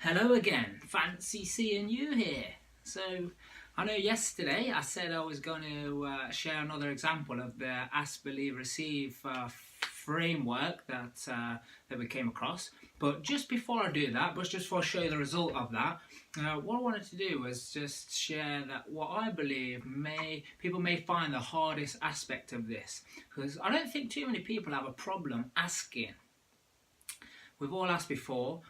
Hello again, fancy seeing you here. So, I know yesterday I said I was going to share another example of the Ask, Believe, Receive framework that we came across. But just before I do that, just before I show you the result of that, what I wanted to do was just share that what I believe people may find the hardest aspect of this, because I don't think too many people have a problem asking. We've all asked before.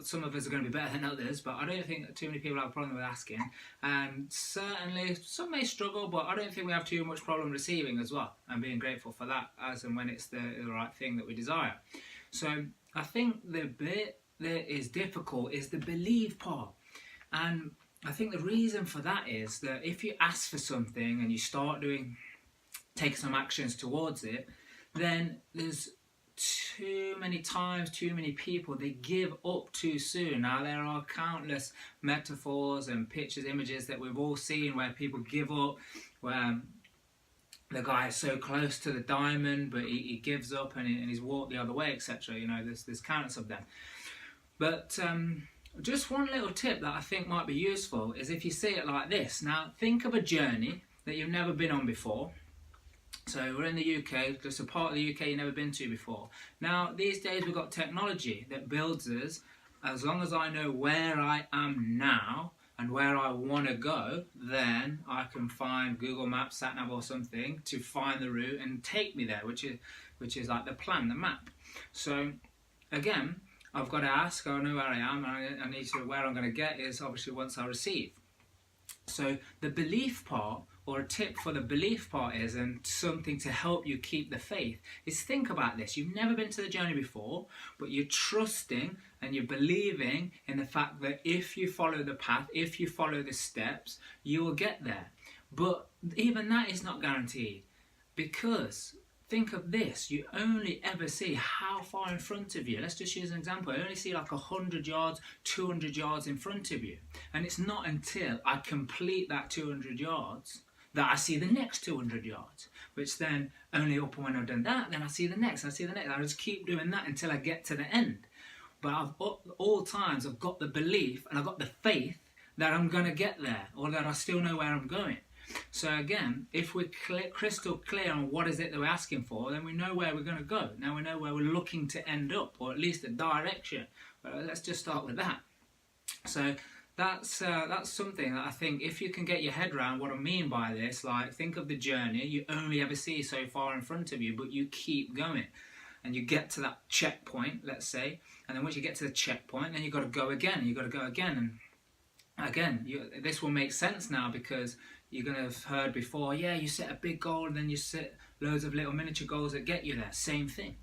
Some of us are going to be better than others, but I don't think that too many people have a problem with asking. And certainly, some may struggle, but I don't think we have too much problem receiving as well, and being grateful for that as and when it's the right thing that we desire. So I think the bit that is difficult is the believe part. And I think the reason for that is that if you ask for something and you start taking some actions towards it, then there's too many times, too many people, they give up too soon. Now there are countless metaphors and pictures, images that we've all seen where people give up, where the guy is so close to the diamond but he gives up and he's walked the other way, etc. You know, there's countless of them. But just one little tip that I think might be useful is if you see it like this. Now think of a journey that you've never been on before. So we're in the UK, just a part of the UK you've never been to before. Now these days we've got technology that builds us, as long as I know where I am now and where I want to go, then I can find Google Maps, SatNav or something to find the route and take me there, which is like the plan, the map. So again, I've got to ask, I know where I am, and I need to, where I'm going to get is obviously once I receive. So the belief part, or a tip for the belief part is, and something to help you keep the faith, is think about this. You've never been to the journey before, but you're trusting and you're believing in the fact that if you follow the path, if you follow the steps, you will get there. But even that is not guaranteed, because think of this, you only ever see how far in front of you. Let's just use an example. I only see like 100 yards, 200 yards in front of you. And it's not until I complete that 200 yards that I see the next 200 yards, which then only up when I've done that, then I see the next, I see the next. I just keep doing that until I get to the end. But all times I've got the belief and I've got the faith that I'm going to get there, or that I still know where I'm going. So again, if we're crystal clear on what is it that we're asking for, then we know where we're going to go. Now we know where we're looking to end up, or at least a direction. Let's just start with that. So that's something that I think, if you can get your head around what I mean by this, like think of the journey you only ever see so far in front of you, but you keep going. And you get to that checkpoint, let's say, and then once you get to the checkpoint, then you've got to go again, and you've got to go again. And again, this will make sense now, because you're going to have heard before, yeah, you set a big goal and then you set loads of little miniature goals that get you there. Same thing.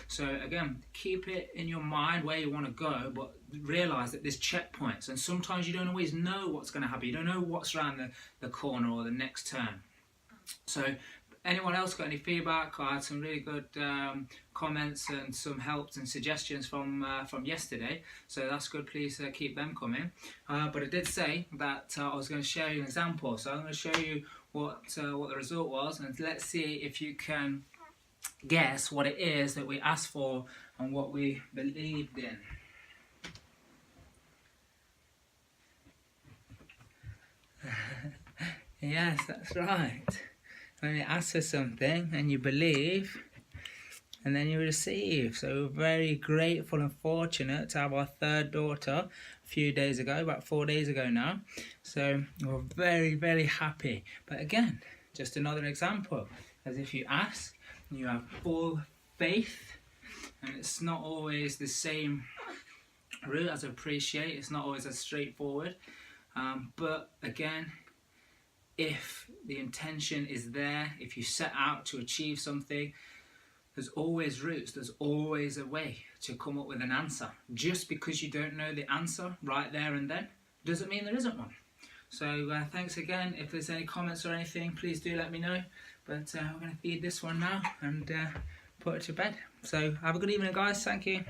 So again, keep it in your mind where you want to go, but realise that there's checkpoints, and sometimes you don't always know what's going to happen. You don't know what's around the corner or the next turn. So anyone else got any feedback? I had some really good comments and some helps and suggestions from yesterday, so that's good. Please keep them coming. But I did say that I was going to share you an example, so I'm going to show you what the result was, and let's see if you can guess what it is that we asked for and what we believed in. Yes, that's right. When you ask for something and you believe, and then you receive. So we're very grateful and fortunate to have our third daughter a few days ago, about 4 days ago now. So we're very, very happy. But again, just another example. As if you ask, you have full faith, and it's not always the same route as I appreciate. It's not always as straightforward. But again, if the intention is there, if you set out to achieve something, there's always routes, there's always a way to come up with an answer. Just because you don't know the answer right there and then, doesn't mean there isn't one. So thanks again. If there's any comments or anything, please do let me know. But we're going to feed this one now and put it to bed. So have a good evening, guys. Thank you.